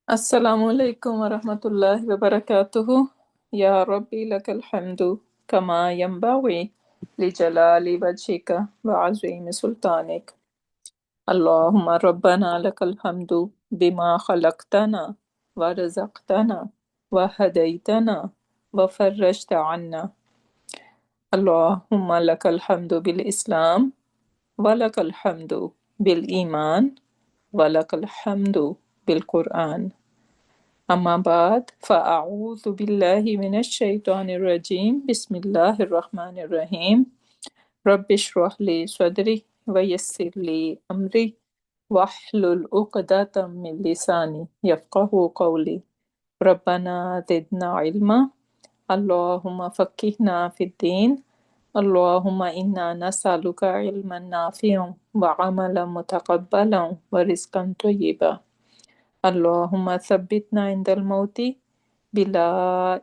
Assalamualaikum warahmatullahi wabarakatuh. Ya Rabbi lakal hamdu kama yanbaghi li jalali wajhika wa azimi sultanik. Allahumma rabbana lakal hamdu bima khalaqtana wa razaqtana wa hadaytana wa farrajta anna. Allahumma lakal hamdu bil Islam wa lakal hamdu bil Iman wa lakal hamdu bil Quran. أما بعد فأعوذ بالله من الشيطان الرجيم بسم الله الرحمن الرحيم رب اشرح لي صدري ويسر لي أمري واحلل عقدة من لساني يفقه قولي ربنا زدنا علما اللهم فقهنا في الدين اللهم إنا نسألك علما نافعا وعملا متقبلا ورزقا طيبا اللهم ثبتنا عند الموت بلا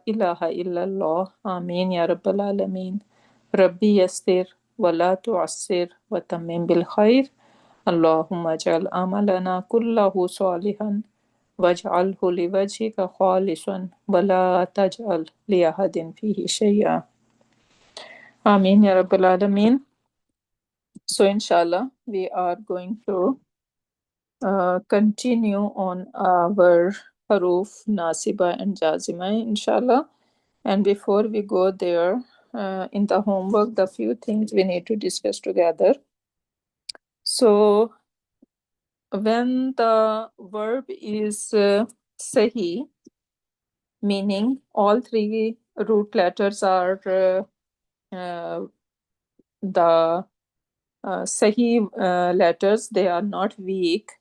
إله إلا الله آمين يا رب العالمين ربي يسر ولا تعسر وتمم بالخير اللهم اجعل عملنا كله صالحا واجعله لوجهك خالصا ولا تجعل لأحد فيه شيئا آمين يا رب العالمين. So inshallah we are going to continue on our haruf nasiba and jazima inshallah. And before we go there, in the homework, the few things we need to discuss together. So when the verb is sahi, meaning all three root letters are the sahi letters, they are not weak,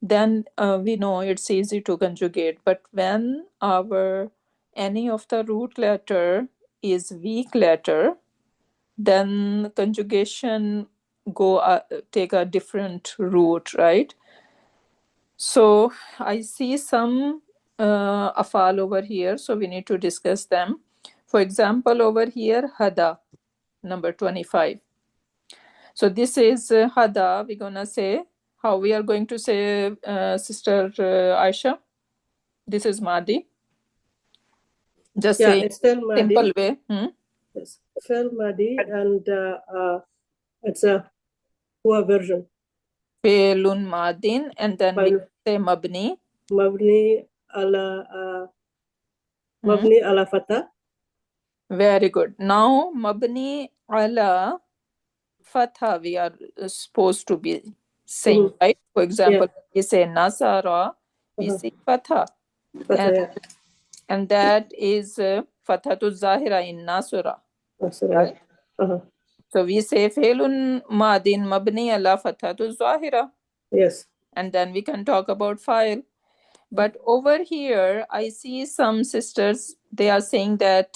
then we know it's easy to conjugate. But when any of the root letter is weak letter, then conjugation take a different route, right? So I see some afal over here, so we need to discuss them. For example, over here, hada, number 25. So this is hada. We're gonna say how we are going to say, Sister Aisha. This is Madi. Just say it's Fel Madi. simple way. Yes, Fel Madi, and it's a Hua version. Fe'lun madin, and then we say mabni. Mabni ala fatha. Very good. Now mabni ala fatha we are supposed to be saying, right? For example, we say nasara, we say fatha. And that is fathatu zahira in nasura. Right? So we say fe'lun madin mabni ala fathatu zahira. Yes. And then we can talk about fa'il. But over here, I see some sisters, they are saying that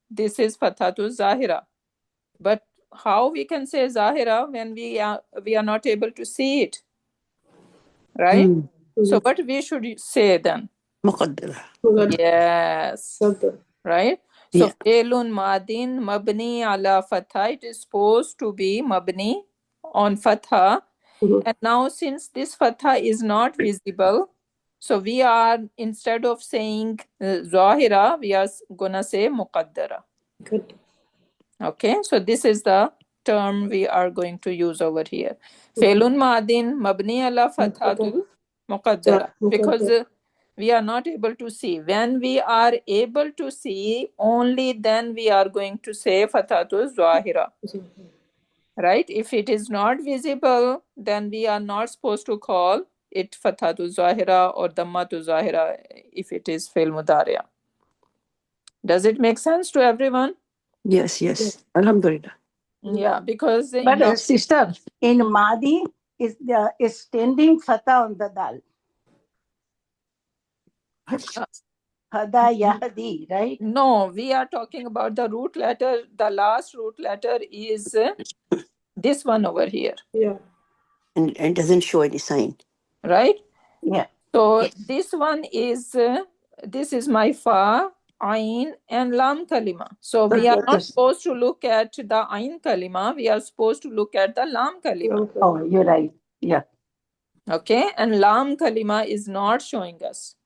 this is fathatu zahira. But how we can say zahira when we are not able to see it, right? So what we should say then? Muqaddara. Yes. Right? So fe'lun madin mabni ala fatha, it is supposed to be mabni on fatha. And now since this fatha is not visible, so we are, instead of saying zahira, we are gonna say muqaddara. Good. Okay, so this is the term we are going to use over here. Fe'lun madin mabni ala fathatul muqaddara. Because we are not able to see. When we are able to see, only then we are going to say fathatul zahira. Right? If it is not visible, then we are not supposed to call it fathatu zahira or dammatu zahira if it is fi'l mudari'a. Does it make sense to everyone? Yes. Alhamdulillah. Yeah, because But sister, in Madi is standing fatha on the dal. Hada yahdi, right? No, we are talking about the root letter. The last root letter is this one over here. Yeah. And it doesn't show any sign. Right? Yeah. So this one is, this is my fa, ain, and lam kalima. So we are not supposed to look at the ain kalima. We are supposed to look at the lam kalima. Oh, you're right. Yeah. Okay, and lam kalima is not showing us.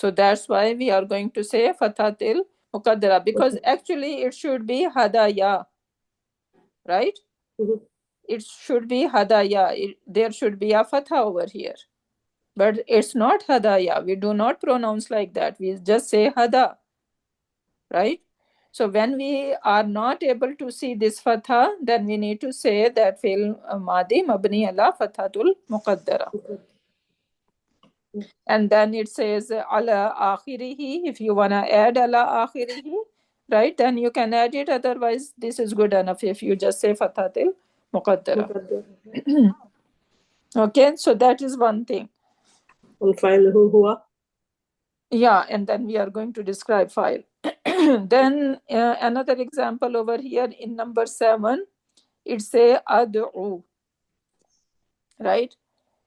So that's why we are going to say fathatil muqaddara, because actually it should be hadaya, right? Mhm. It should be hadaya. There should be a fatha over here. But it's not hadaya. We do not pronounce like that. We just say hada, right? So when we are not able to see this fatha, then we need to say that fi'l madi mabni ala fathatul muqaddara. And then it says ala akhirihi. If you want to add ala akhirihi, right, then you can add it. Otherwise, this is good enough if you just say fathatil muqaddara. مقدر. Okay, so that is one thing. والفاعل هو. Yeah, and then we are going to describe file. Then another example over here in number 7, it say ad'u, right?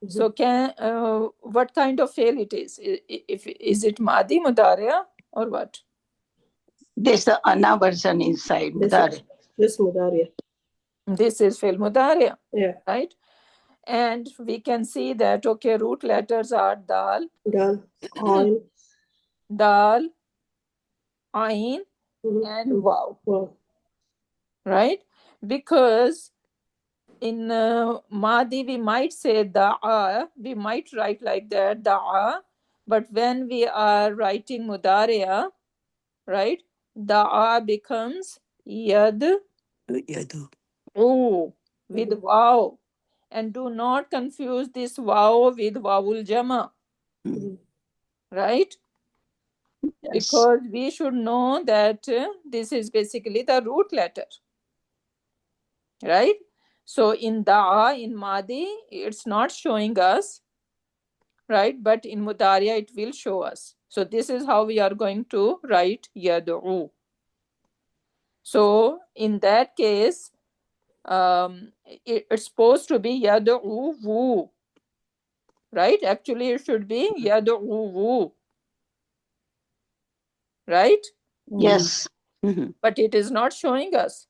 So what kind of fail it is? If is it madi mudariya or what? There's the ana version inside. Mudari. This مضارع. This is fail mudariya, Yeah. right? And we can see that, okay, root letters are dal, دال. عين. dal, ain, and waw, Wow. right? Because in Madi, we might say da'a, we might write like that, da'a, but when we are writing Mudariya, right, da'a becomes yad'u Yadu. with waw. And do not confuse this waw with wawul jama, right? Yes. Because we should know that this is basically the root letter, right? So in da'a, in Madi, it's not showing us, right? But in Mudariya, it will show us. So this is how we are going to write yad'u. So in that case, it's supposed to be yad'u wu, right? Actually, it should be yad'u wu, right? Yes. Mhm. But it is not showing us.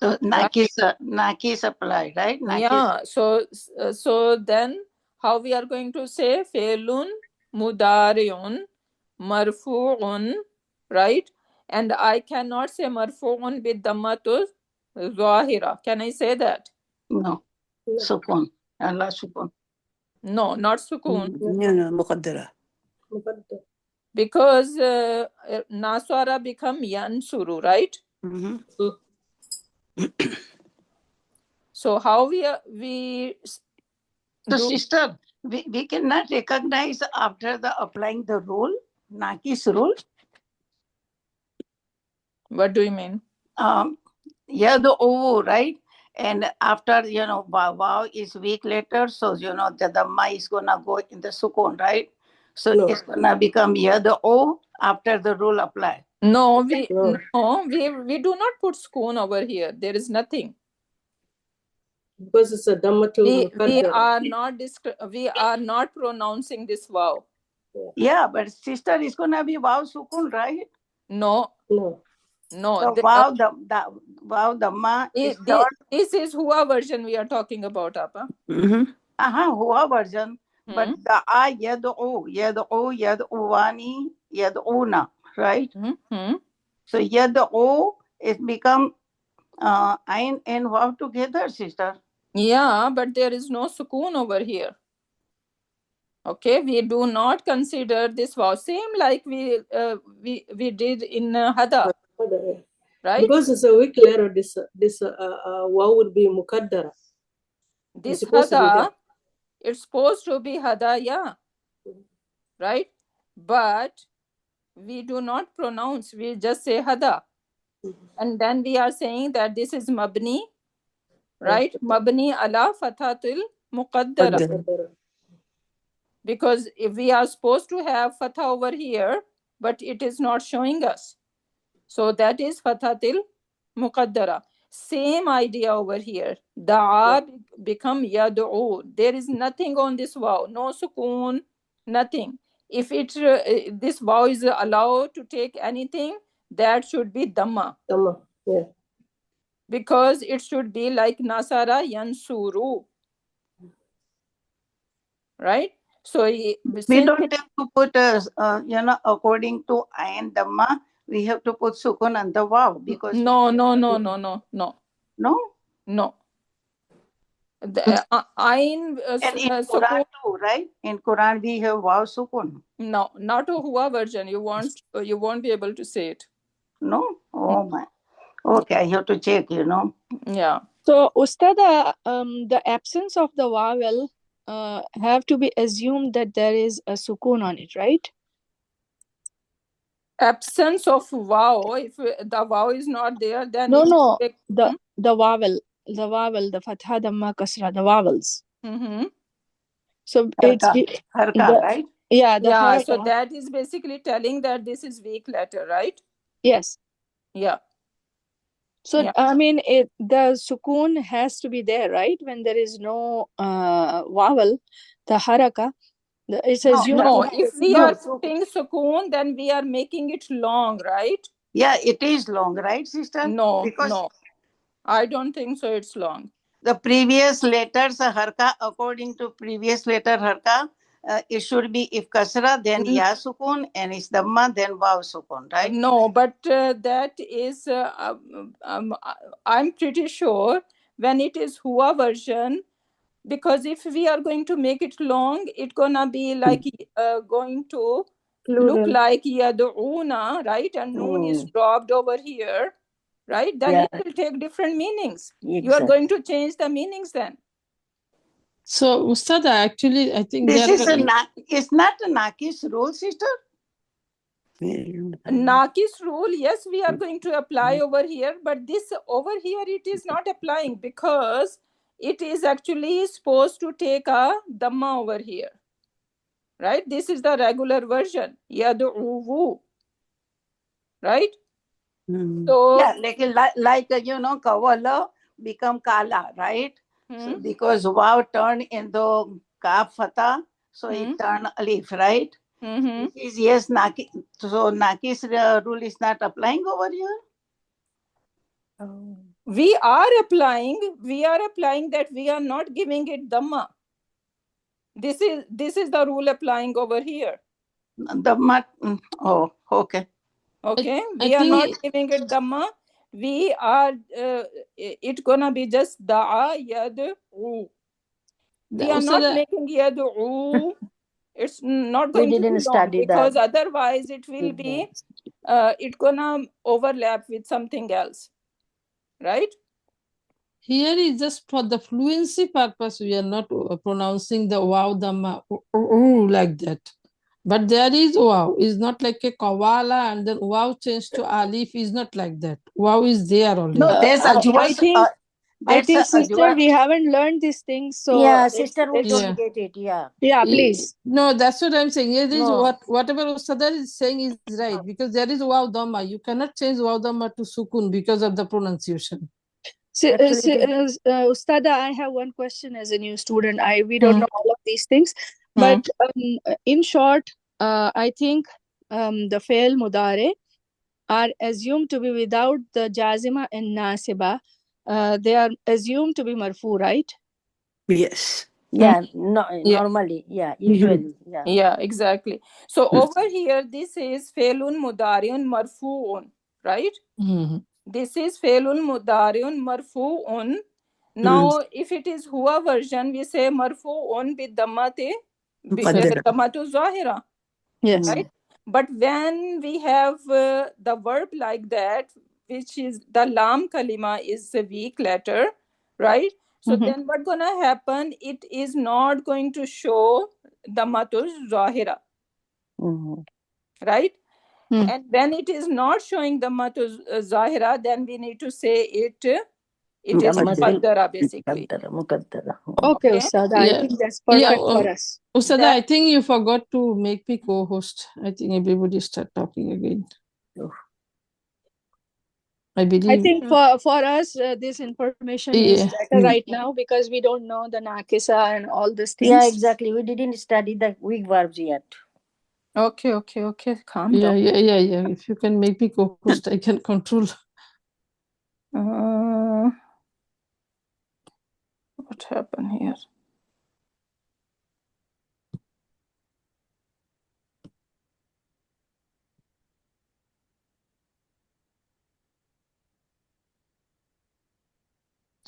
So Nakis apply, right? Nakis. Yeah. So then how we are going to say fe'lun mudari'un marfu'un, right? And I cannot say marfu'un with dammatu zahira. Can I say that? No. Sukun. Allah sukun. No, not sukun. No, muqaddara. مقدر. Because nasara become yansuru, right? Mhm. So how we So do? sister, we cannot recognize after the applying the rule, Nakis rule. What do you mean? Yeah, the O, right? And after, wow is weak letter, so, the Dhamma is going to go in the sukun, right? So No. it's going to become yeah, the O after the rule apply. No, No. we do not put spoon over here. There is nothing. Because it's a Dhammatul We Muqaddara. we are not pronouncing this wow. Yeah, but sister is going to be wow sukun, right? No, No. no. So wow, wow Dhamma is third. This is Hua version we are talking about, Appa. Mhm. Hua version. But the yad'uwani, yad'una, right? So yad'u is become ain and waw together, sister. Yeah, but there is no sukoon over here. Okay, we do not consider this wow. Same like we did in Hada, right? Because it's a weak letter, this waw will be Muqaddara. This supposed to be Hada, there. it's supposed to be Hada, yeah, right? But we do not pronounce, we just say Hada. And then we are saying that this is Mabni, right? Mabni ala fathatul muqaddara. Muqaddara. Because if we are supposed to have fatha over here, but it is not showing us. So that is fathatil muqaddara. Same idea over here. Da'a become yad'u. There is nothing on this waw. No sukoon, nothing. If this waw is allowed to take anything, that should be dhamma. Dhamma. Yeah. Because it should be like nasara yansuru. Right? So We don't take to put, according to Ayin Dhamma, we have to put sukun on the wow because No, we no, have no, to- no, no, no, no. no. The Ain And in sukun. Quran too, right? In Quran we have wow sukun. No, not a Hua version. You won't be able to say it. No? Oh my. Okay, I have to check, Yeah. So, Ustada, the absence of the vowel have to be assumed that there is a sukun on it, right? Absence of wow. If the wow is not there, then No, it no, will the vowel, the fatha, dhamma, kasra, the vowels. mm-hmm. So it's Harka, right? the Yeah, haraka. so that is basically telling that this is weak letter, right? Yes. Yeah. So Yeah. I mean, the sukun has to be there, right? When there is no vowel, the haraka, it's assumed. No, to if have we sukun. are putting sukun, then we are making it long, right? Yeah, it is long, right, sister? No, Because no. I don't think so it's long. the previous letters, harka, according to previous letter harka, it should be if kasra, then ya sukun, and if dhamma, then vav sukun, right? No, but that is, I'm pretty sure when it is Hua version, because if we are going to make it long, it's gonna be like going to look like yadu'una, right? And noon is dropped over here, right? Then Yeah. it will take different meanings. You are Exactly. going to change the meanings then. So, Ustada, actually, I think This there is it's not a nakis rule, sister. Nakis rule, yes, we are going to apply over here, but this over here it is not applying because it is actually supposed to take a dhamma over here, right? This is the regular version, yadu'uhu, right? So Yeah, like kavala become kala, right? So because wow turned into kaf fatha, so it turned alif, right? This is yes, naki. So nakis rule is not applying over here. we are applying that we are not giving it dhamma. This is the rule applying over here. Dhamma. Oh, okay. Okay, I we are think not giving it dhamma. We are it gonna be just da'a yad'u. We are not Ustada, making yad'u. It's not We going to didn't be long study because that. otherwise it will be it gonna overlap with something else, right? here is just for the fluency purpose, we are not pronouncing the wow dhamma like that. But there is wow. It's not like a kawala and then wow changed to alif. Is not like that. Wow is there already. No, there's a I think, sister, we haven't learned these things. So Yeah, sister, we Yeah. don't get it. Yeah. yeah, please. No, that's what I'm saying. It is No. whatever Ustadar is saying is right because there is wow dhamma. You cannot change wow dhamma to sukun because of the pronunciation. Actually, Ustada, I have one question as a new student. We don't know all of these things, but in short, I think the fail mudare are assumed to be without the jazima and nasiba. They are assumed to be marfu, right? Yes. Yeah. No. Yeah. Normally. Yeah. Usually. Yeah. Yeah, exactly. So over here, this is felun mudariun marfuun, right? This is felun mudariun marfuun. Now, if it is Hua version, we say marfuun with dhammatu zahira, Yes. right? But when we have the verb like that, which is the lam kalima is a weak letter, right? So then what's gonna happen? It is not going to show dhammatul zahira, right? And when it is not showing dhammatul zahira, then we need to say it is muqaddara basically. Muqaddara. Okay, Ustada, I think that's perfect for us. Ustada, I think you forgot to make me co-host. I think everybody start talking again. I believe. I think for us, this information is better right now because we don't know the nakisa and all these things. Yeah, exactly. We didn't study the weak verbs yet. Okay. Calm down. Yeah. If you can make me co-host, I can control. What happened here?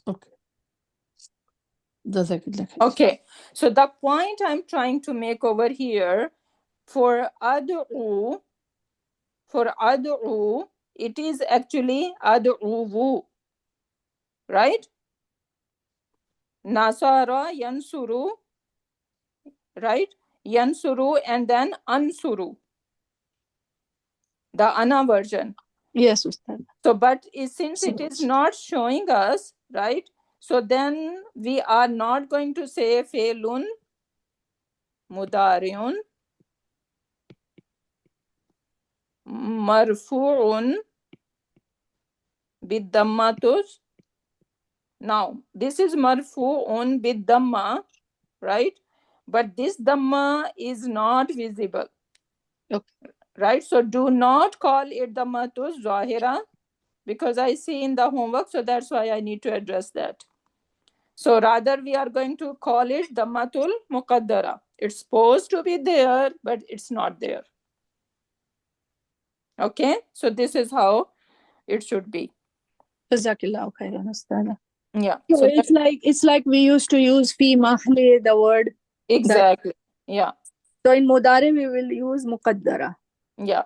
Okay. Jazakallah khair. Okay, so the point I'm trying to make over here for ad'u, it is actually ad'uwu, right? Nasara, yansuru, right? Yansuru and then ansuru, the ana version. Yes, Ustad. So, but since it is not showing us, right? So then we are not going to say fe'lun mudari'un marfu'un bid-dammatus. Now, this is marfu'un bid-damma, right? But this damma is not visible. Okay. Right? So do not call it dammatus zahira, because I see in the homework, so that's why I need to address that. So rather we are going to call it dammatul muqaddara. It's supposed to be there, but it's not there. Okay, so this is how it should be. Jazakallah khairan, Ustad. Yeah. So So it's like we used to use fi mahle, the word. exactly. Yeah. So in mudare we will use muqaddara. Yeah.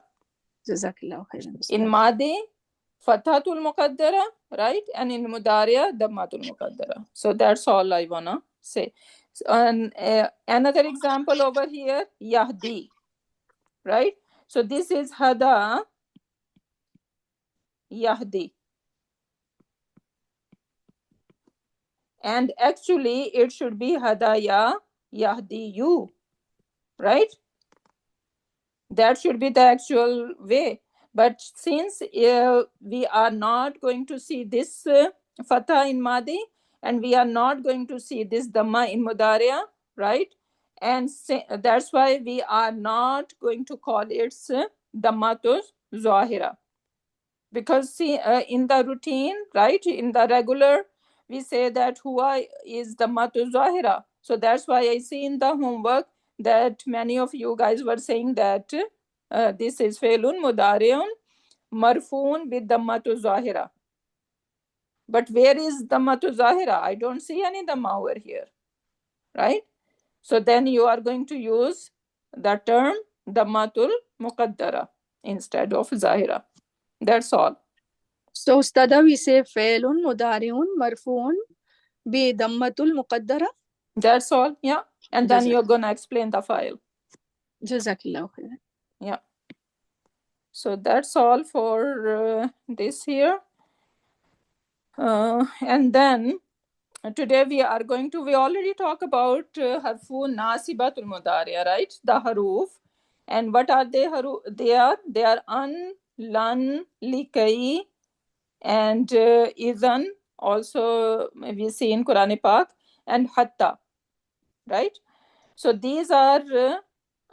Jazakallah khairan, Ustad. In madi, fathatul muqaddara, right? And in mudariya, dammatul muqaddara. So that's all I wanna say. And another example over here, yahdi, right? So this is hada, yahdi. And actually it should be hadaya yahdiyu, right? That should be the actual way. But since we are not going to see this fatha in madi, and we are not going to see this dhamma in mudariya, right? And that's why we are not going to call it dhammatus zahira. Because see, in the routine, right, in the regular, we say that huwa is dhammatus zahira. So that's why I see in the homework that many of you guys were saying that this is fe'lun mudari'un marfuun bid dhammatu zahira. But where is dhammatu zahira? I don't see any dhamma over here, right? So then you are going to use the term dhammatul muqaddara instead of zahira. That's all. So Ustada, we say fe'lun mudari'un marfu'un bi dammatul muqaddara. That's all, yeah. And then you're gonna explain the file. Jazakallah khairan. Yeah. So that's all for this here. And then today we already talked about harfu nasibatul mudariya, right? The haruf. And what are they? They are an, lan, likai, and izan. Also we see in Quran Pak, and hatta, right? So these are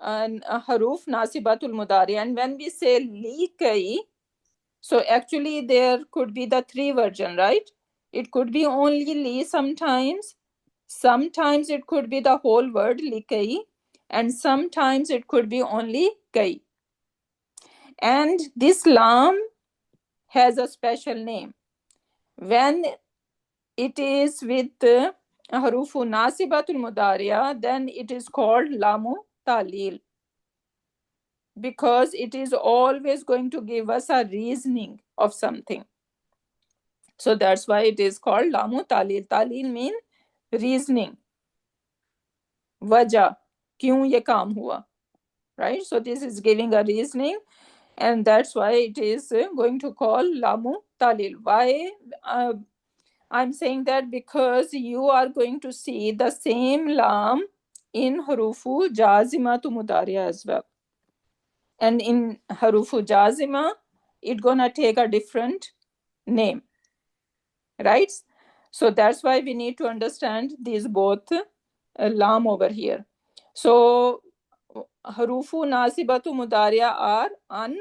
haruf nasibatul mudari. And when we say likai, so actually there could be the three version, right? It could be only li sometimes. Sometimes it could be the whole word likai, and sometimes it could be only kai. And this lam has a special name. When it is with harufu nasibatul mudariya, then it is called lamu talil, because it is always going to give us a reasoning of something. So that's why it is called lamu talil. Talil means reasoning. Wajah, kyun ye kaam hua, right? So this is giving a reasoning, and that's why it is going to call lamu talil. Why I'm saying that? Because you are going to see the same lam in harufu jazima to mudariya as well. And in harufu jazima, it's gonna take a different name, right? So that's why we need to understand these both lam over here. So harufu nasibatu mudariya are an,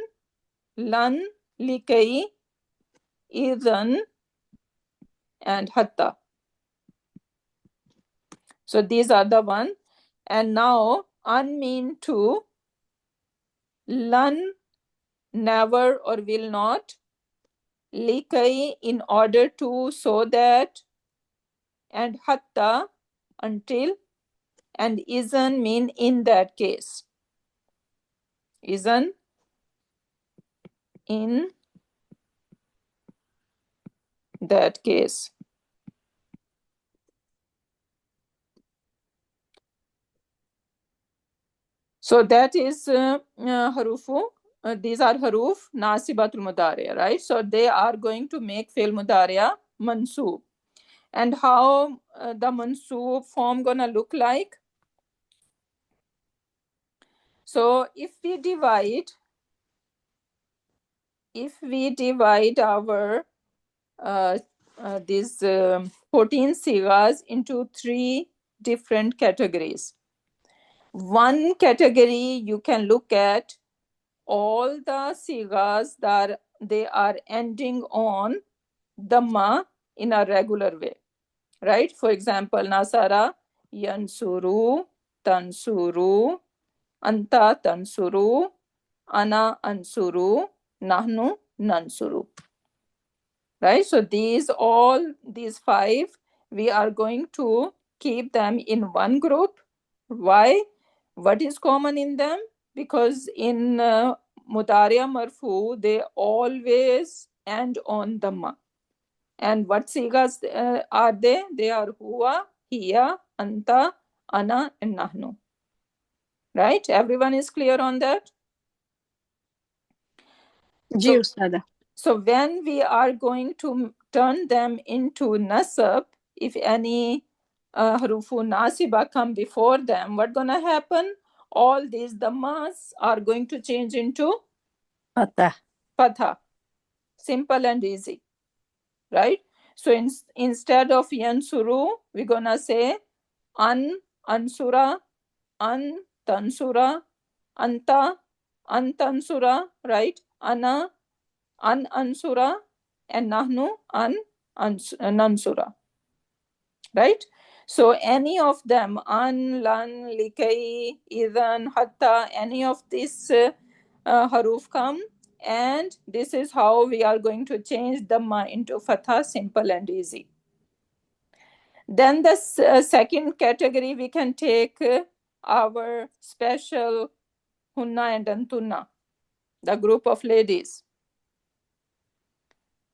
lan, likai, idhan, and hatta. So these are the one. And now an mean to, lan, never or will not, likai, in order to, so that, and hatta, until, and izan mean in that case. Izan, in that case. So that is harufu. These are haruf nasibatul mudariya, right? So they are going to make fi'l mudariya mansoob. And how the mansoob form gonna look like? So if we divide our these 14 sigas into 3 different categories. One category you can look at all the sigas that they are ending on dhamma in a regular way, right? For example, nasara, yansuru, tansuru, anta tansuru, ana ansuru, nahnu nansuru. Right? So these 5, we are going to keep them in one group. Why? What is common in them? Because in Mudariya Marfu, they always end on Dhamma. And what sigas are they? They are Huwa, Hiya, Anta, Ana, and Nahnu. Right? Everyone is clear on that? Ji, Ustada. So when we are going to turn them into nasab, if any harufu nasiba come before them, what's gonna happen? All these dhammas are going to change into fatha. Simple and easy, right? So instead of yansuru, we're gonna say ansura, tansura, anta, antansura, right? Ana, ansura, and nahnu nansura, right? So any of them, an, lan, likai, idan, hatta, any of these haruf come, and this is how we are going to change dhamma into fatha, simple and easy. Then the second category, we can take our special hunna and antunna, the group of ladies.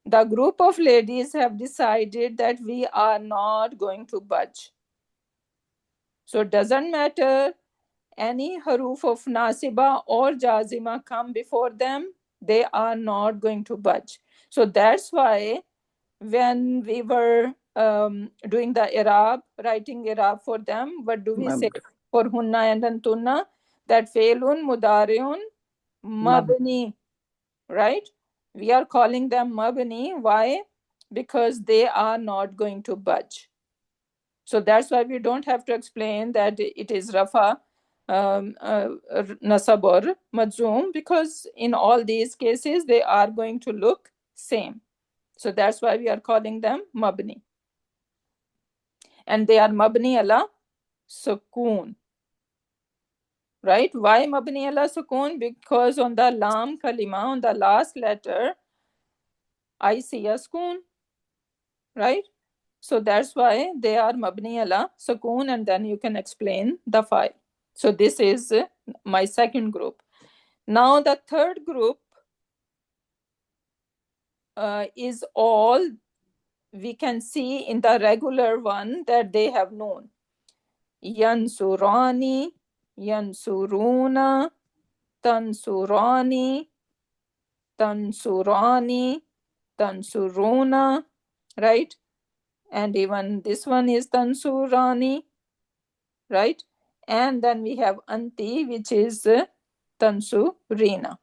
The group of ladies have decided that we are not going to budge. So it doesn't matter any haruf of nasiba or jazima come before them, they are not going to budge. So that's why when we were doing the i'rab, writing i'rab for them, what do we say for hunna and antunna? That fe'lun mudari'un mabni, right? We are calling them mabni. Why? Because they are not going to budge. So that's why we don't have to explain that it is rafa, nasab or majzoom, because in all these cases they are going to look same. So that's why we are calling them mabni. And they are mabni ala sukoon. Right? Why mabni ala sukoon? Because on the lam kalima, on the last letter, I see a sukoon, right? So that's why they are mabni ala sukoon, and then you can explain the file. So this is my second group. Now the third group is all we can see in the regular one that they have known. Yansurani, yansuruna, tansurani, tansurani, tansuruna, right? And even this one is tansurani, right? And then we have anti, which is tansurina.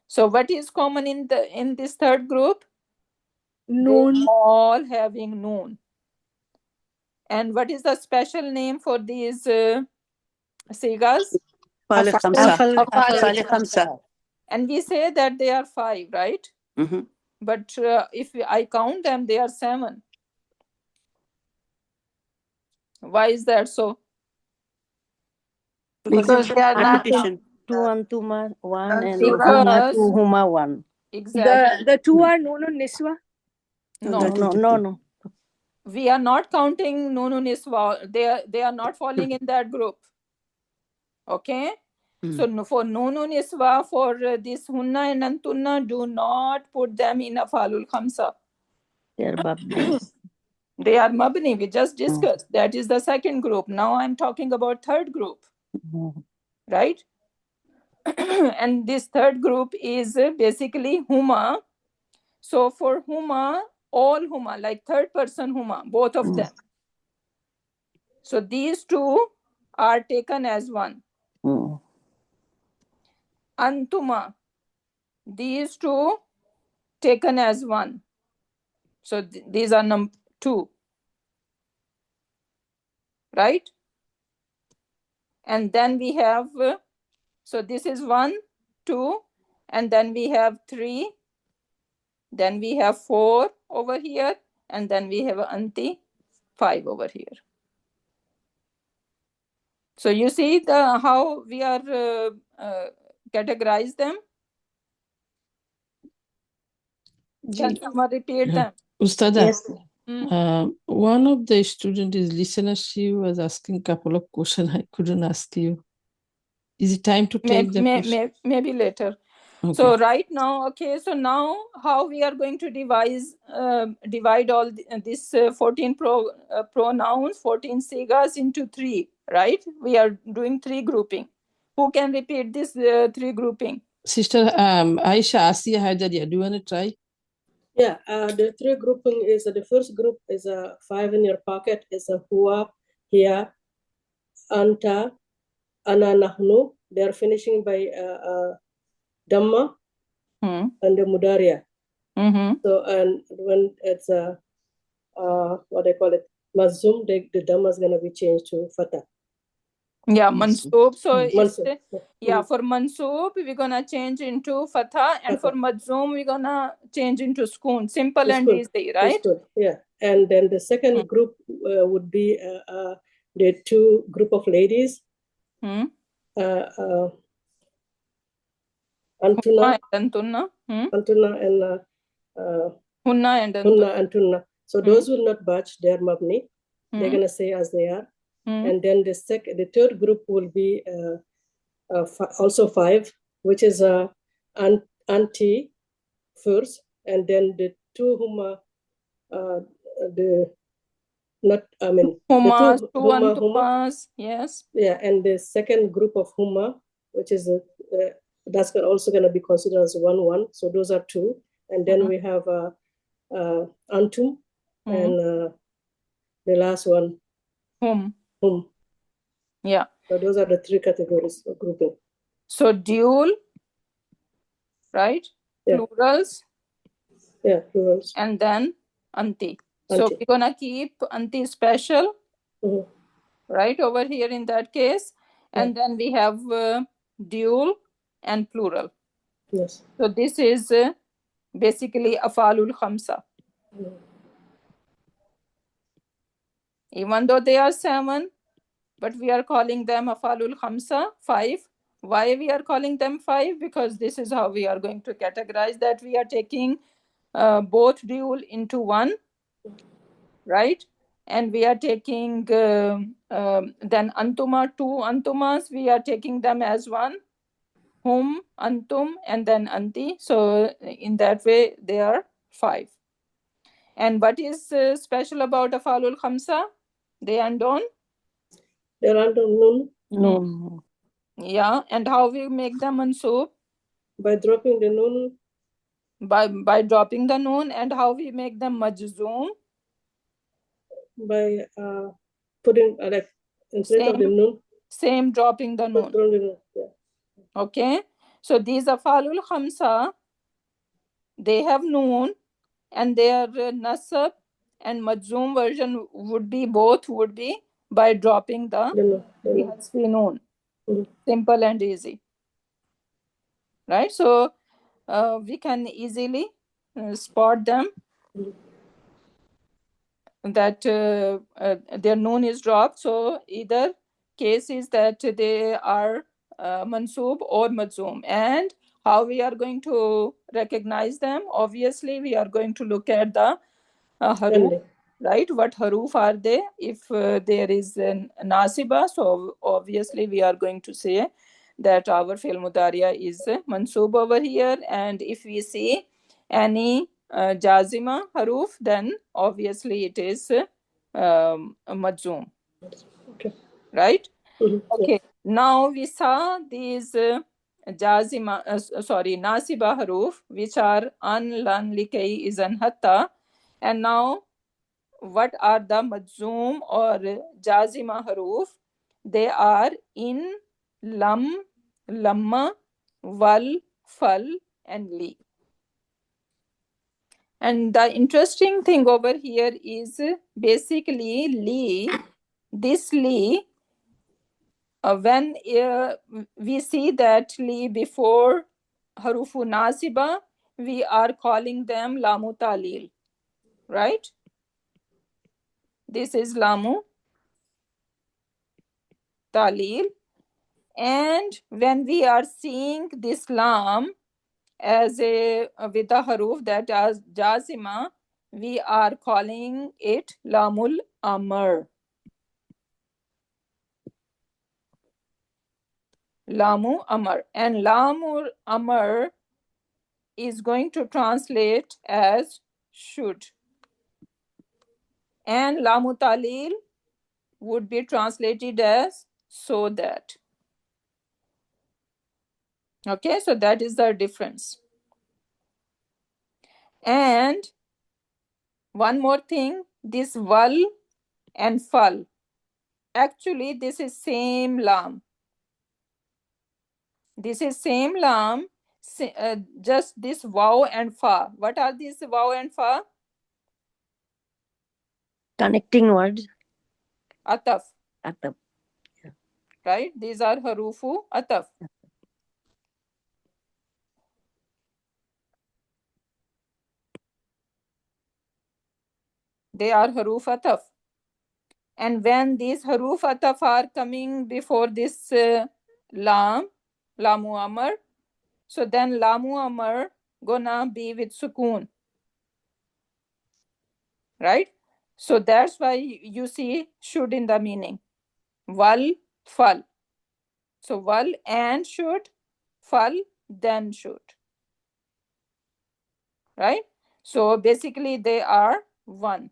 So what is common in this third group? Noon. They all having noon. And what is the special name for these sigas? Afal khamsa. And we say that they are 5, right? Mm-hmm. But if I count them, they are 7. Why is that so? Because they are not Two antuma, one, and Because- two huma, one. Exactly. The two are noon and niswa. No. No. we are not counting Nunu Niswa. They are not falling in that group. Okay? So for Nunu Niswa, for this Hunna and Antunna, do not put them in Afalul Khamsa. They're mabni. They are Mabni. We just discussed. That is the second group. Now I'm talking about third group. Right? And this third group is basically Huma. So for Huma, all Huma, like third person Huma, both of them. So these two are taken as one. Antuma, these two taken as one. So these are number 2. Right? And then we have, so this is 1, 2, and then we have 3. Then we have 4 over here, and then we have Anti 5 over here. So you see how we are categorize them. Can someone repeat them? Ustada, Yes. one of the student is listener. She was asking a couple of questions I couldn't ask you. Is it time to take the question? Maybe later. Okay. So right now, okay, so now how we are going to divide all this 14 pronouns, 14 sigas into 3, right? We are doing 3 grouping. Who can repeat this 3 grouping? Sister Aisha Asiya Hajaria, do you want to try? Yeah, the 3 grouping is the first group is 5 in your pocket is a Hua, Hia, Anta, Ana, Nahnu. They are finishing by Dhamma and the Mudaria. So, and when it's what they call it, Mazum, the Dhamma is going to be changed to Fatah. Yeah, Mansoob. So Mansoob. for Mansoob, we're going to change into Fatah, and for Majzoom, we're going to change into Sukoon. Simple and easy, right? Yeah. And then the second group would be the 2 group of ladies. Antuna and Tunna. Antuna and Hunna and Hunna and Tunna. So those will not budge, they're Mabni. They're going to stay as they are. And then the third group will be also 5, which is Anti first, and then the 2 Huma, Humas, 2 Antumas, yes. Yeah, and the second group of Huma, which is that's also going to be considered as 1-1. So those are 2, and then we have Antum, and the last one, Hum. Yeah. So those are the 3 categories of grouping. So dual, right? Yeah. Plurals. Yeah, plurals. And then Anti. So we're going to keep Anti special, right, over here in that case. And then we have dual and plural. Yes. So this is basically Afalul Khamsa. Even though they are 7, but we are calling them Afalul Khamsa, 5. Why we are calling them 5? Because this is how we are going to categorize that we are taking both dual into 1, right? And we are taking then Antuma, 2 Antumas, we are taking them as 1. Hum, Antum, and then Anti. So in that way, they are 5. And what is special about Afalul Khamsa? They end on? They end on Nun. No. Yeah, and how we make them Mansoob? By dropping the Nun. By dropping the Nun. And how we make them Majzoom? By putting instead of the Nun. Same dropping the Nun. Yeah. Okay, so these Afalul Khamsa, they have Nun, and their Nasab and Majzoom version would be by dropping the Hasfi Nun. Simple and easy. Right? So we can easily spot them that their Nun is dropped. So either case is that they are Mansoob or Majzoom. And how we are going to recognize them? Obviously, we are going to look at the Haruf right? What haruf are they? If there is an nasiba, so obviously we are going to say that our fi'l mudariya is mansub over here. And if we see any jazima haruf, then obviously it is majzoom, Okay. right? Yeah. Okay, now we saw these jazima, nasiba haruf, which are an, lan, likay, izan, hatta. And now what are the majzoom or jazima haruf? They are in, lam, lamma, wal, fal, and li. And the interesting thing over here is basically li, this li, when we see that li before harufu nasiba, we are calling them lamu talil, right? This is lamu talil. And when we are seeing this lam as a with the haruf that as jazima, we are calling it lamul amr. Lamu amr. And lamu amr is going to translate as should. And lamu talil would be translated as so that. Okay, so that is the difference. And one more thing, this wal and fal, actually this is same lam. This is same lam, just this waw and fa. What are these waw and fa? Connecting words. Ataf. Atap. Right? These are harufu ataf. They are haruf ataf. And when these haruf ataf are coming before this lam, lamu amr, so then lamu amr gonna be with sukun. Right? So that's why you see should in the meaning. Wal, fal. So wal and should, fal, then should. Right? So basically they are one.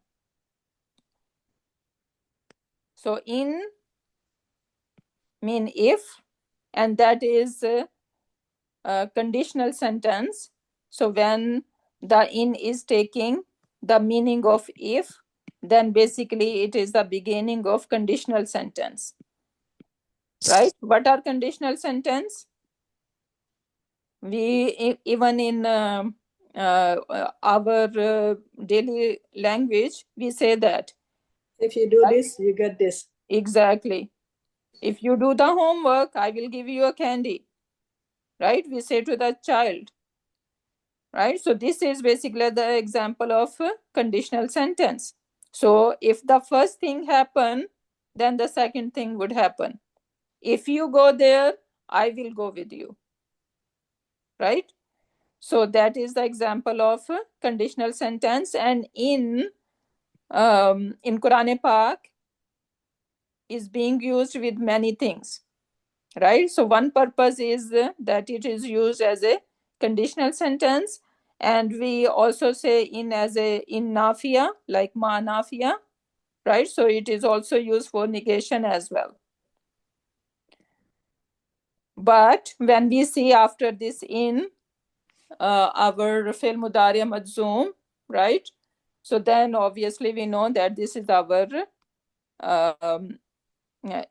So in mean if, and that is a conditional sentence. So when the in is taking the meaning of if, then basically it is the beginning of conditional sentence. Right? What are conditional sentence? We even in our daily language, we say that. If you do this, you get this. Exactly. If you do the homework, I will give you a candy. Right? We say to the child. Right? So this is basically the example of a conditional sentence. So if the first thing happen, then the second thing would happen. If you go there, I will go with you. Right? So that is the example of a conditional sentence. And in Quran Pak is being used with many things. Right? So one purpose is that it is used as a conditional sentence. And we also say in as a in nafiya, like ma nafiya, right? So it is also used for negation as well. But when we see after this in our fi'l mudari majzoom, right? So then obviously we know that this is our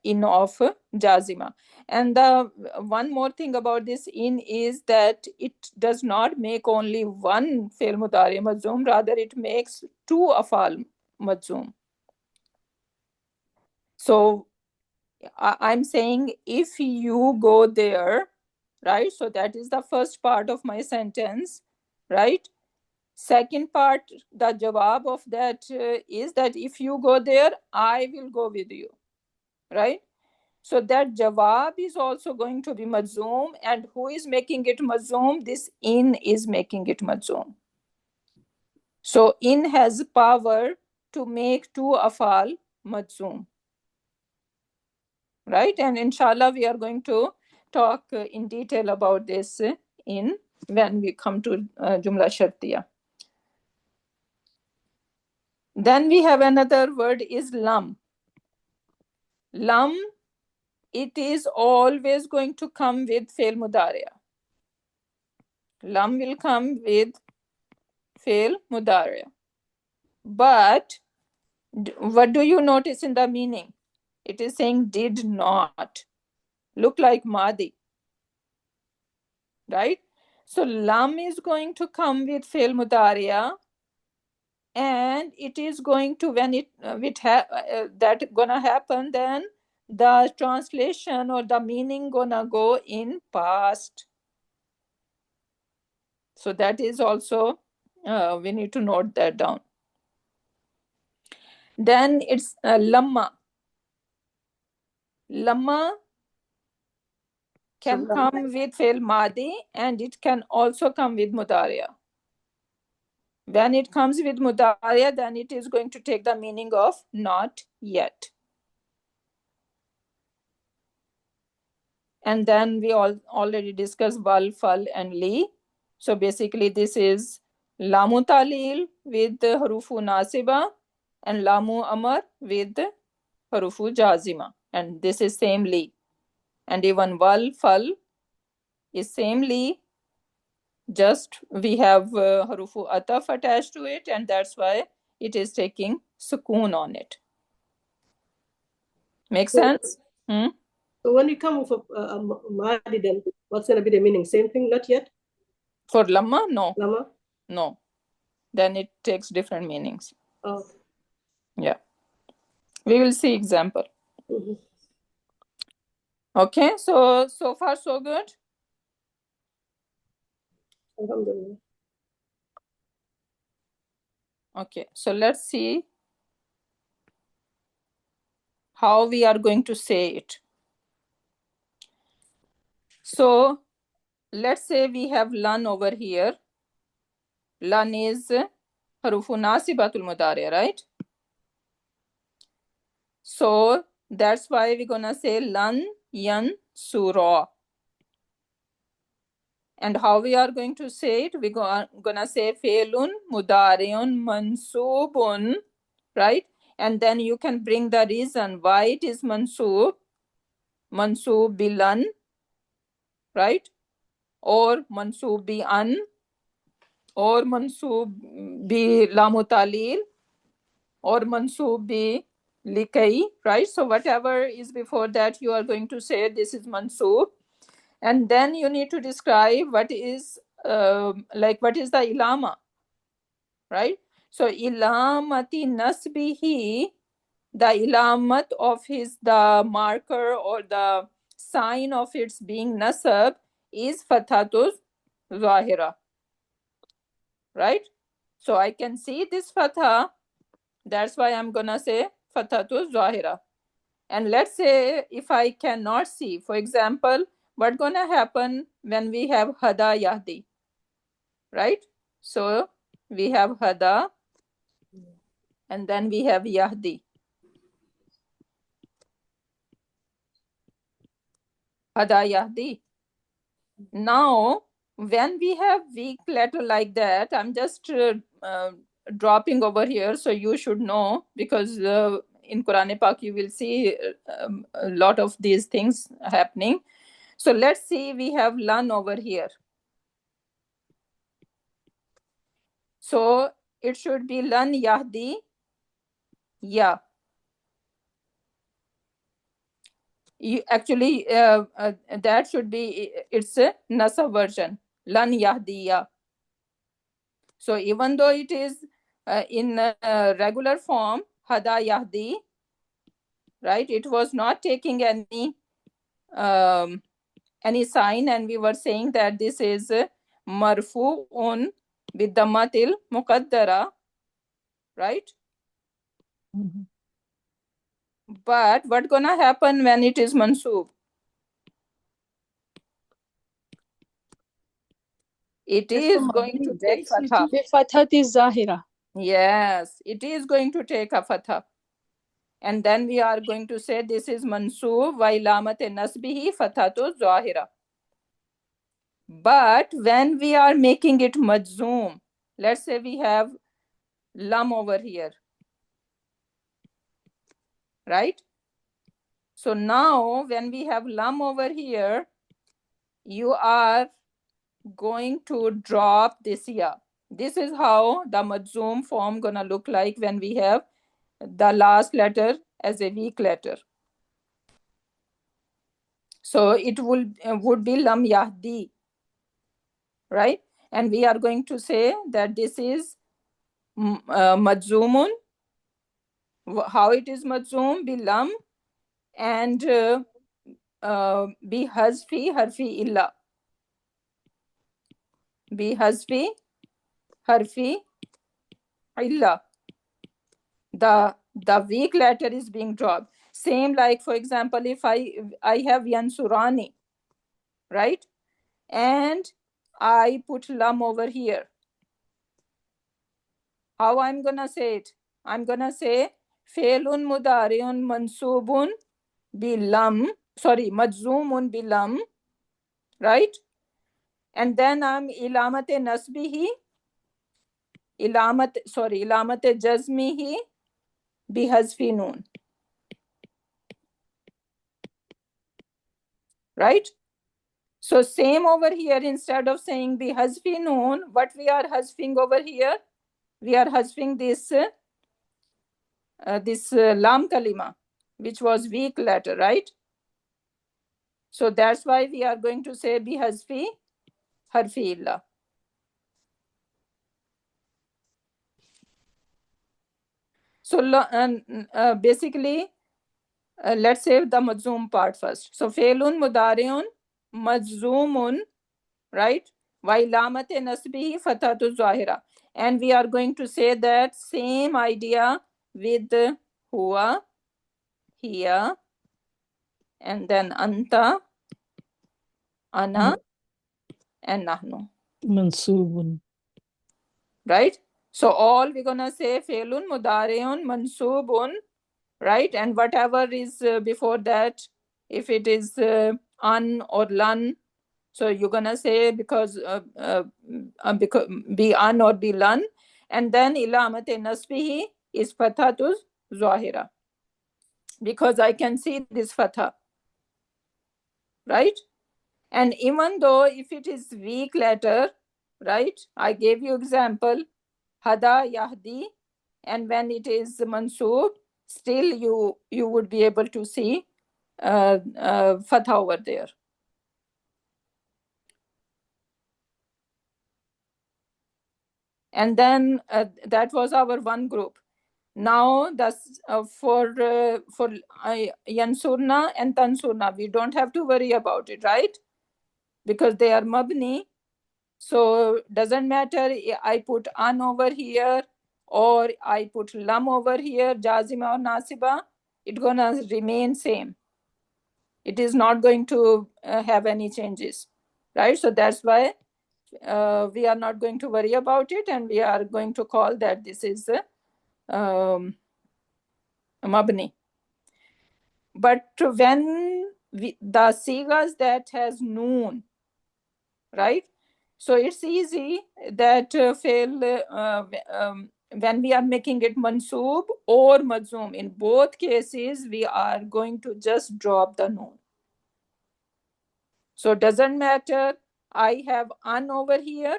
in of jazima. And the one more thing about this in is that it does not make only one fi'l mudari majzoom, rather it makes two afal majzoom. So I'm saying if you go there, right? So that is the first part of my sentence, right? Second part, the jawab of that is that if you go there, I will go with you, right? So that jawab is also going to be majzoom. And who is making it majzoom? This in is making it majzoom. So in has power to make two afal majzoom. Right? And inshallah, we are going to talk in detail about this when we come to Jumla Shartiya. Then we have another word is lam. Lam, it is always going to come with fail mudariya. Lam will come with fail mudariya. But what do you notice in the meaning? It is saying did not. Look like Madi. Right? So lam is going to come with fail mudariya, and it is going to, when that gonna happen, then the translation or the meaning gonna go in past. So that is also we need to note that down. Then it's lamma. Lamma can come with fail madi, and it can also come with mudariya. When it comes with mudariya, then it is going to take the meaning of not yet. And then we already discussed wal, fal, and li. So basically this is lamu talil with harufu nasiba and lamu amar with harufu jazima. And this is same li. And even wal, fal is same li. Just we have harufu ataf attached to it, and that's why it is taking sukoon on it. Make sense? So when you come with a Mahdi, then what's going to be the meaning? Same thing, not yet? For Lamma, no. Lama? No. Then it takes different meanings. Oh. Yeah. We will see example. Mm-hmm. Okay, so far so good? Alhamdulillah. Okay, so let's see how we are going to say it. So let's say we have lan over here. Lan is harufu nasibatul mudari, right? So that's why we're gonna say lan yan sura. And how we are going to say it? We're gonna say fe'lun mudariun mansubun, right? And then you can bring the reason why it is mansub bilan, right? Or mansub bi an, or mansub bi lamu talil, or mansub bi likai, right? So whatever is before that, you are going to say this is mansub. And then you need to describe what is what is the ilama, right? So ilamati nasbihi, the ilamat of the marker or the sign of its being nasab is fathatus zahira, right? So I can see this fatha, that's why I'm gonna say fathatus zahira. And let's say if I cannot see, for example, what's gonna happen when we have hada yahdi, right? So we have hada and then we have yahdi. Hada yahdi. Now, when we have weak letter like that, I'm just dropping over here, so you should know, because in Quran Pak you will see a lot of these things happening. So let's see, we have lan over here. So it should be lan yahdi ya. Actually, that should be, it's a nasa version, lan yahdi ya. So even though it is in regular form, hada yahdi, right? It was not taking any sign, and we were saying that this is marfu'un bidammatil muqaddara, right? Mm-hmm. But what's gonna happen when it is mansub? It is going to take fatha. Fathat is zahira. Yes, it is going to take a fatha. And then we are going to say this is mansoob wa ilamat nasbihi fathatu zahira. But when we are making it majzoom, let's say we have lam over here, right? So now when we have lam over here, you are going to drop this ya. This is how the majzoom form gonna look like when we have the last letter as a weak letter. So it would be lam yahdi, right? And we are going to say that this is majzoomun. How it is majzoom? Bi lam and bi hazfi harfi illa. Bi hazfi harfi illa. The weak letter is being dropped. Same like, for example, if I have yansurani, right? And I put lam over here. How I'm gonna say it? I'm gonna say fe'lun mudari'un mansubun bilam, sorry, majzumun bilam, right? And then I'm ilamat nasbihi, ilamat jazmihi bihazfi noon, right? So same over here, instead of saying bihazfi noon, what we are hazfing over here? We are hazfing this lam kalima, which was weak letter, right? So that's why we are going to say bihazfi harfi illa. So basically, let's say the majzoom part first. So fe'lun mudari'un majzoomun, right? Wa ilamat nasbihi fathatu zahira. And we are going to say that same idea with huwa, hiya, and then anta, ana, and nahnu. Mansubun. Right? So all we're gonna say fe'lun mudari'un mansubun, right? And whatever is before that, if it is an or lan, so you're gonna say because be an or be lan, and then ilamat nasbihi is fathatu zahira, because I can see this fatha, right? And even though if it is weak letter, right? I gave you example hada yahdi, and when it is mansoob, still you would be able to see fatha over there. And then that was our one group. Now that's for yansurna and tansurna, we don't have to worry about it, right? Because they are mabni. So doesn't matter I put an over here or I put lam over here, jazima or nasiba, it's gonna remain same. It is not going to have any changes, right? So that's why we are not going to worry about it, and we are going to call that this is mabni. But when the sigas that has noon, right? So it's easy that when we are making it mansoob or majzoom, in both cases we are going to just drop the noon. So doesn't matter I have an over here,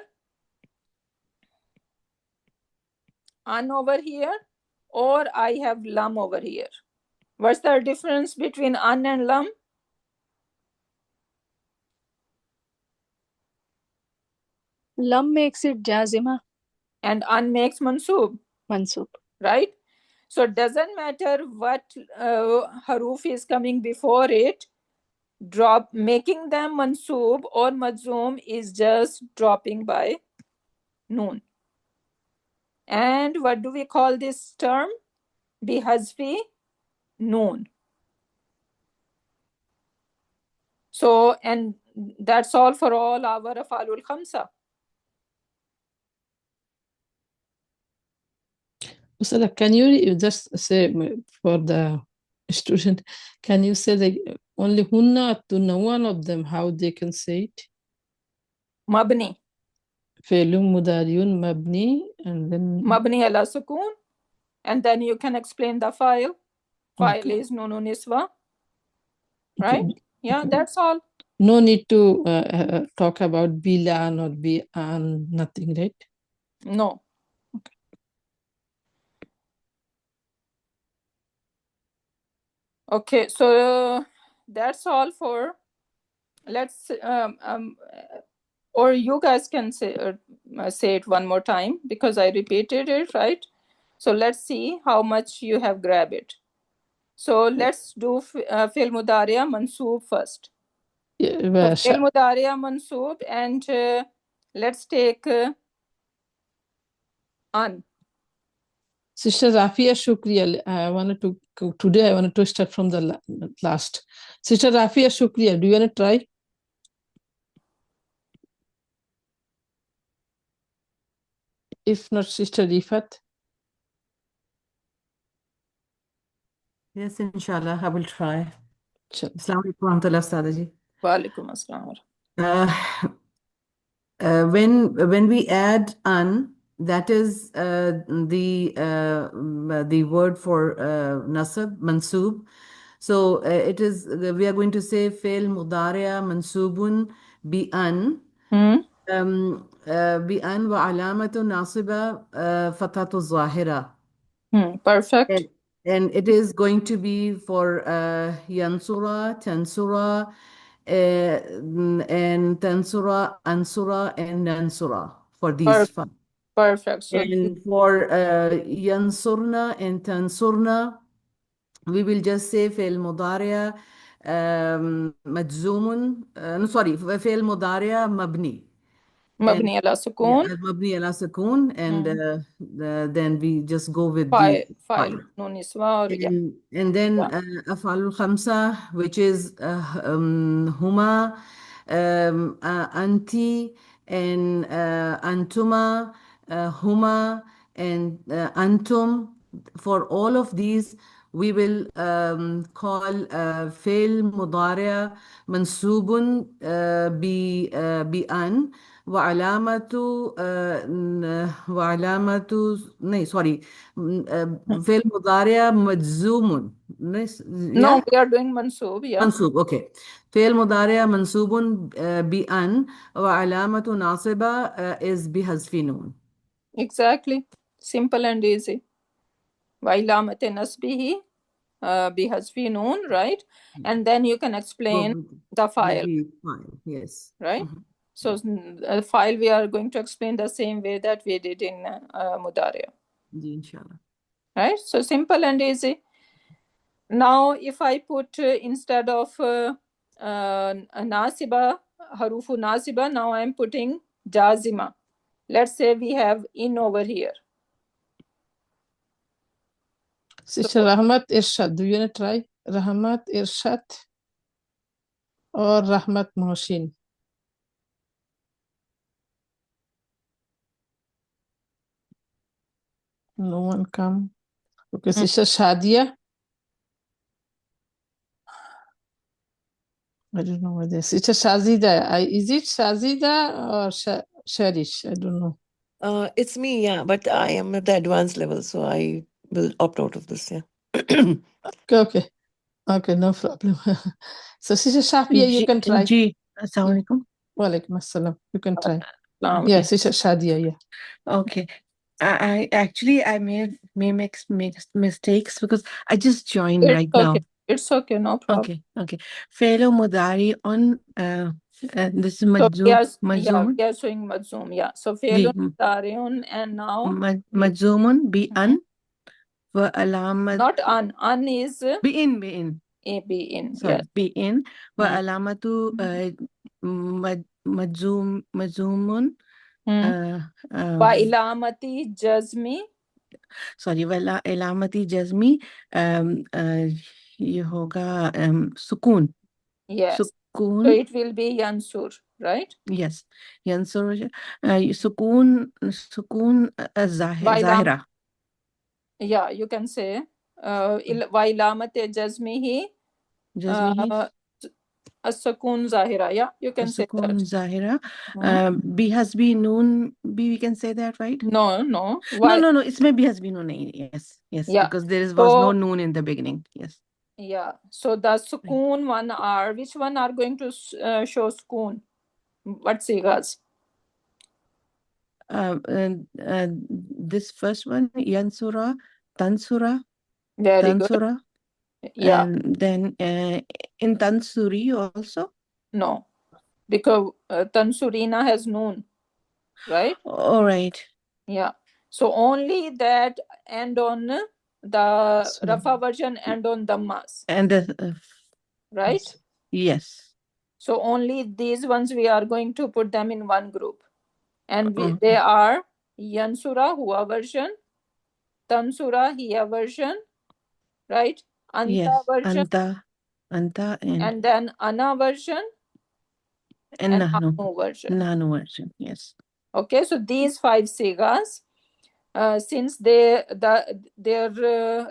or I have lam over here. What's the difference between an and lam? Lam makes it jazima. And an makes mansoob. Mansoob. Right? So it doesn't matter what haruf is coming before it, making them mansoob or majzoom is just dropping by noon. And what do we call this term? Bihazfi noon. So, and that's all for all our afalul khamsa. Usala, can you just say for the student, can you say only hunna or tunna, one of them, how they can say it? Mabni. Fe'lun mudariun mabni, and then Mabni ala sukun. And then you can explain the file. File okay. is nunu niswa. Right? Okay. Yeah, Okay. that's all. No need to talk about bilan or bi'an, nothing, right? No. Okay, so that's all for, let's, or you guys can say it one more time because I repeated it, right? So let's see how much you have grabbed it. So let's do fi'l mudariya mansoob first. So fi'l mudariya mansoob, and let's take an. Sister Rafia Shukriya, I wanted to today. I wanted to start from the last. Sister Rafia Shukriya, do you want to try? If not, Sister Rifat. Yes, inshallah, I will try. Sure. Assalamu alaikum warahmatullahi Ustadaji. Wa alaikum assalam. When we add an, that is the word for nasab, mansub. So it is, we are going to say fail mudariya mansubun bi an. Bi an wa alamatu nasiba fatatu zahira. Perfect. And it is going to be for yansura, tansura, and tansura, ansura, and nansura for these five. Perfect. So And for yansurna and tansurna, we will just say fail mudariya majzumun, no, sorry, fail mudariya mabni. mabni ala sukun. Mabni ala sukun, and then we just go with the File nun niswa or yeah. and then afalul khamsa, which is huma, anti, and antuma, huma, and antum. For all of these, we will call fail mudariya mansubun bi an. وعلامة sorry فعل مضارع مجزوم No, we are doing mansoob, yeah. منصوب okay فعل مضارع منصوب بأن وعلامة ناصبة is بحذف نون. Exactly. Simple and easy. وعلامة نصبه بحذف نون, right? And then you can explain the file. Yes. Right? So file we are going to explain the same way that we did in Mudariya. Inshallah. Right? So simple and easy. Now if I put instead of nasiba, harufu nasiba, now I am putting jazima. Let's say we have in over here. Sister Rahmat Irshad, do you want to try? Rahmat Irshad or Rahmat Mohsin? No one come. Okay, Sister Shadia. I don't know whether Sister Shazida. Is it Shazida or Sharish? I don't know. It's me, yeah, but I am at the advanced level, so I will opt out of this, yeah. Okay, no problem. So Sister Shafia, you can try. Assalamu alaikum. Wa alaikum assalam. You can try. Okay. Yeah, Sister Shadia, yeah. Okay. I actually may make mistakes because I just joined right now. It's okay, no problem. Okay. Fail mudari on this is majzoom. Yeah, we are showing majzoom, yeah. So fail mudariun, and now majzoomun bi an wa alamat. Not an is bi in. Sorry, yes. bi in wa alamatu majzoomun wa ilamati jazmi. Sorry, wala ilamati jazmi ये होगा sukun. Yes. Sukun. So it will be yansur, right? Yes. Yansur sukun zahira. Yeah, you can say وَإِلَامَةِ جَزْمِهِ Jazmihi, السكون ظاهرة. Yeah, you can say Sukun that. Zahira. Hmm? Bi has been noon. Bi, we can say that, right? No. No, Why? no, no. It's maybe has been noon. Yes, yes. Yeah. Because was no So noon in the beginning. Yes. yeah. So the sukun one are, which one are going to show sukun? What sigas? This first one, Yansura, Tansura, Very good. Tansura. Yeah. And then in Tansuri also. No, because Tansurina has noon, right? All right. Yeah. So only that end on the So- Rafa version and on Dhammas, And the right? yes. So only these ones we are going to put them in one group. And Okay. they are Yansura, Hua version, Tansura, Hiya version, right? Anta Yes. version, Anta, and then Ana version, and and Nahnu. Anu version. Nahnu version. Yes. Okay, so these 5 sigas, since their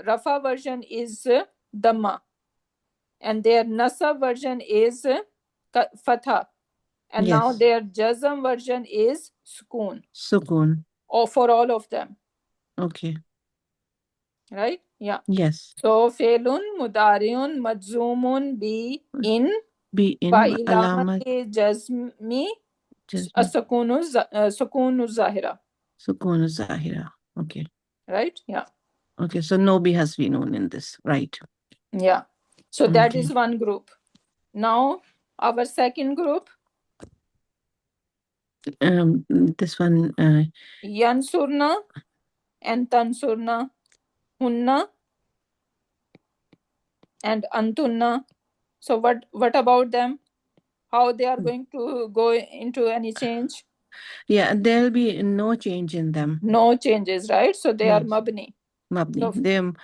Rafa version is Dhamma, and their Nasab version is Fatha, and now Yes. their Jazm version is Sukun, Sukun. or for all of them, Okay. right? Yeah. Yes. So Felun, Mudariun, Majzumun, Bi in, Be in Wa alamat ilamati Jazmi, jazm. Sukunu Zahira, Sukun Zahira. Okay. right? Yeah. Okay. So no be has been known in this, right? Yeah. So that Okay. is one group. Now our second group, This one. Yansurna and Tansurna, Hunna and Antunna. So what about them? How they are going to go into any change? Yeah, there'll be no change in them. No changes, right? So they are Yes. mabni. Mabni. So, Them.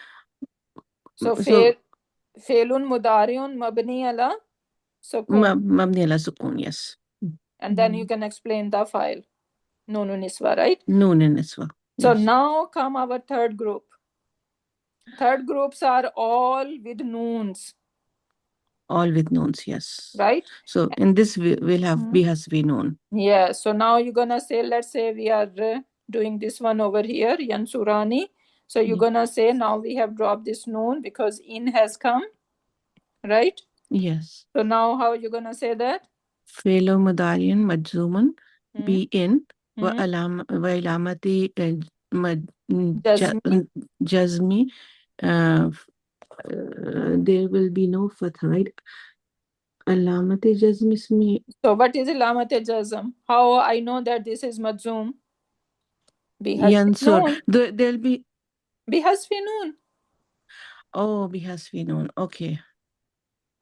so So Felun Mudariun Mabni ala Sukun. Mabni ala sukun. Yes. And then you can explain the file. Nunu Niswa, right? Noon in Niswa. So Yes. now come our third group. Third groups are all with noons, All with noons. Yes. right? So in this we'll have be has been known. Yeah. So now you're gonna say, let's say we are doing this one over here, Yansurani. So you're gonna say now we have dropped this noon because in has come, right? Yes. So now how you gonna say that? Felo Madarian Majzuman be in wa ilamati Jazmi. Jazmi. There will be no fatha, right? Alamati Jazmi ismi. So what is Ilamate Jazm? How I know that this is Majzum? Yansur. There'll be. Bihasfi noon. Oh, bihasfi noon. Okay.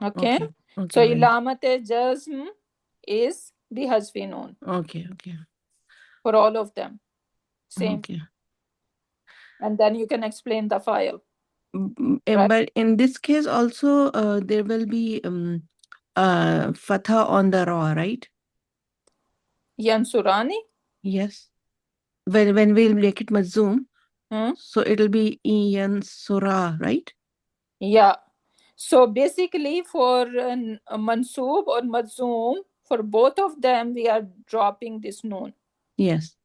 Okay. Okay. So Right. Ilamate Jazm is bihasfi noon Okay. Okay. for all of them. Same. Okay. And then you can explain the file. Right? But in this case also there will be fatha on the ra, right? Yansurani? Yes. When we'll make it mazzoom, Hmm? so it'll be Yansura, right? Yeah. So basically for Mansoob or Mazzoom, for both of them, we are dropping this noon. Yes.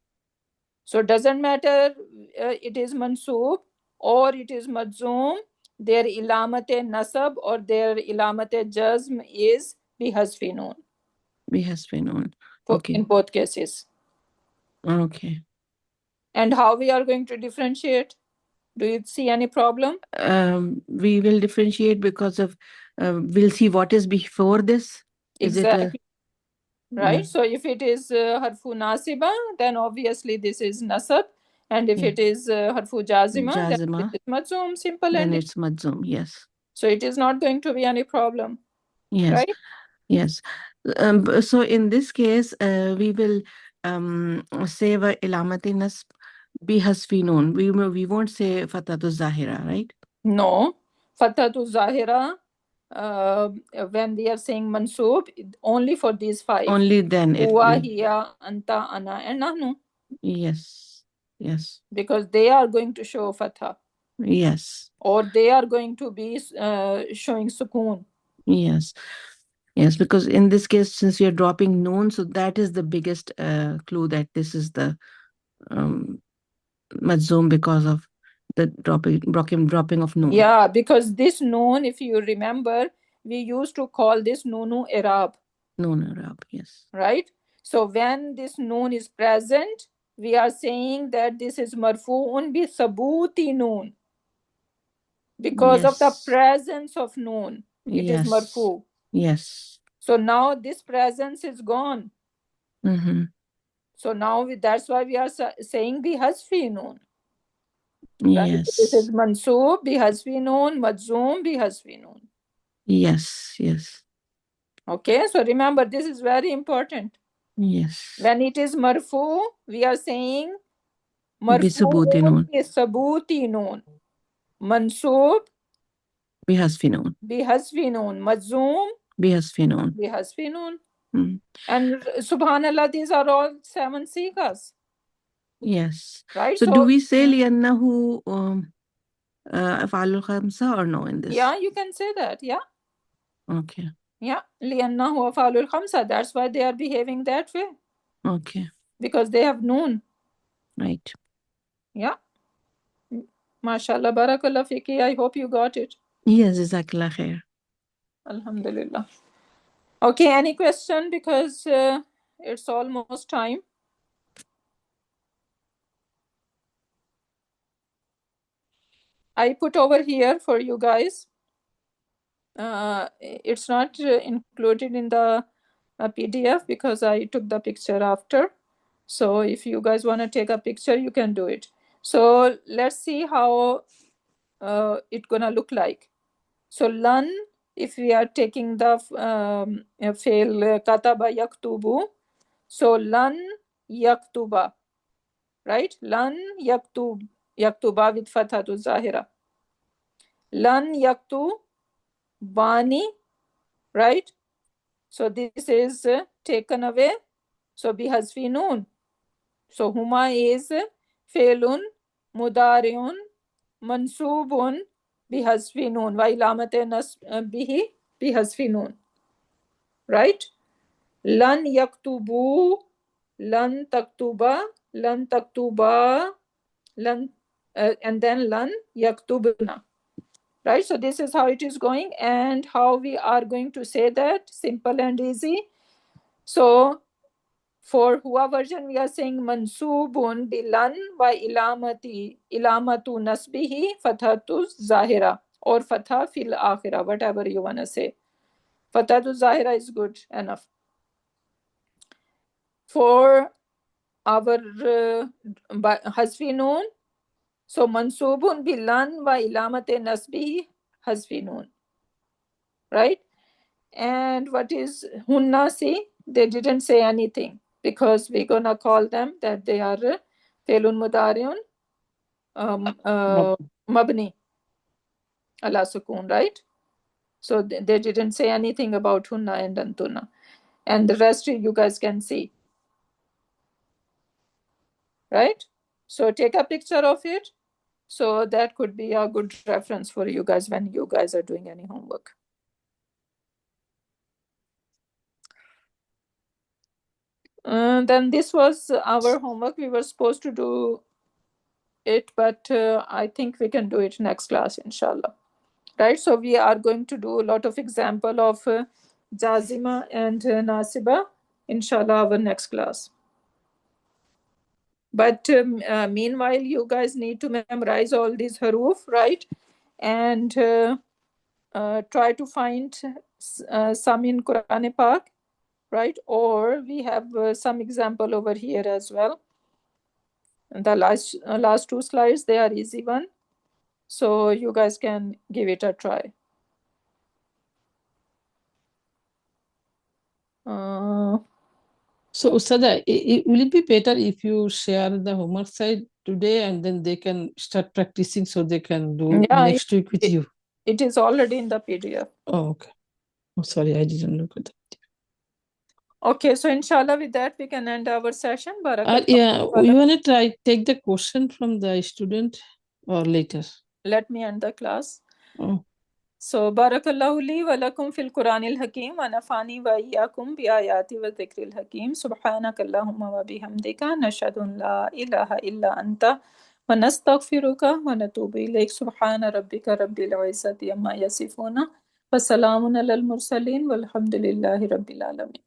So it doesn't matter it is Mansoob or it is Mazzoom, their Ilamate Nasab or their Ilamate Jazm is Bihazfi noon. Bihasfi noon. Okay. In both cases. Okay. And how we are going to differentiate? Do you see any problem? We will differentiate because of we'll see what is before this. Is Exactly. Right? Yeah. So if it is Harfu Nasiba, then obviously this is Nasab. And if it is Harfu Jazima, then it is Mazzoom, simple then ending. it's Mazzoom, yes. So it is not going to be any problem. Yes. Right? Yes. So in this case, we will say wa ilamati nasb bihasfi noon. We won't say fatatu zahira, right? No. Fatatu Zahira, when we are saying Mansoob, only for these 5. Only then it Huwa, will. Hiya, Anta, Ana, and Nahnu. Yes. Yes. Because they are going to show Fatha. Yes. Or they are going to be showing sukoon. Yes. Yes, because in this case, since we are dropping noon, so that is the biggest clue that this is the majzoom because of the dropping of noon. Yeah, because this noon, if you remember, we used to call this nunu irab. Noon Arab, yes. Right? So when this noon is present, we are saying that this is marfu'un bi sabuti noon. Because of the Yes. presence of noon, it is Yes. marfu. Yes. So now this presence is gone. Mm-hmm. So now that's why we are saying bi hasfi noon. Right? Yes. This is mansoob bi hasfi noon, majzoom bi hasfi noon. Yes. Yes. Okay, so remember this is very important. Yes. When it is marfu, we are saying Bisubuti noon. marfu'un bi sabuti noon. Mansoob Bihasfi noon. bihasfi noon. Majzoom Bihasfi noon. bihasfi noon. Mm. And subhanallah, these are all 7 sigas. Yes. Right? So do we say li'annahu af'alul khamsa or no in this? Yeah, you can say that. Yeah. Okay. Yeah. لِأَنَّهُ أَفْعَالُ الْخَمْسَةِ. That's why they are behaving that way. Okay. Because they have noon. Right. Yeah. MashaAllah, Barakallah Fiki. I hope you got it. Yes, Jazakallah khair. Alhamdulillah. Okay, any question? Because it's almost time. I put over here for you guys. It's not included in the PDF because I took the picture after. So if you guys want to take a picture, you can do it. So let's see how it's gonna look like. So lan, if we are taking the fail kataba yaktubu, so lan yaktuba, right? Lan yaktuba with fathatu zahira. Lan yaktubani, right? So this is taken away. So bihazfi noon. So huma is failun mudariun mansubun bihazfi noon wa ilamate nasbihi bihazfi noon. Right? Lan yaktubu, lan taktuba, lan and then lan yaktubna. Right? So this is how it is going and how we are going to say that. Simple and easy. So for Hua version, we are saying mansubun bilan wa ilamatu nasbihi fathatu zahira or fatha fil akhira, whatever you want to say. Fathatu zahira is good enough. For our hasfi noon, so mansubun bilan wa ilamate nasbihi hasfi noon. Right? And what is hunna? See, they didn't say anything because we're gonna call them that they are felun mudariun mabni ala sukun, right? So they didn't say anything about hunna and antuna, and the rest you guys can see, right? So take a picture of it. So that could be a good reference for you guys when you guys are doing any homework. Then this was our homework. We were supposed to do it, but I think we can do it next class, inshallah. Right? So we are going to do a lot of example of Jazima and Nasiba, inshallah, our next class. But meanwhile, you guys need to memorize all these haruf, right? And try to find some in Quran Pak, right? Or we have some example over here as well. And the last 2 slides, they are easy one. So you guys can give it a try. So Ustada, will it be better if you share the homework side today and then they can start practicing so they can do next week with you? It is already in the PDF. Oh, okay. I'm sorry, I didn't look at that. Okay, so inshallah with that we can end our session. Yeah, you want to take the question from the student or later? let me end the class. Mm. So, barakallahu li wa lakum fil Quranil Hakim wa nafani wa iyyakum bi ayati wa dhikril hakim. Subhanaka Allahumma wa bihamdika nashhadu an la ilaha illa anta wa nastaghfiruka wa natubu ilayk. Subhana rabbika rabbil izzati amma yasifuna wa salamun alal mursalin walhamdulillahi rabbil alamin.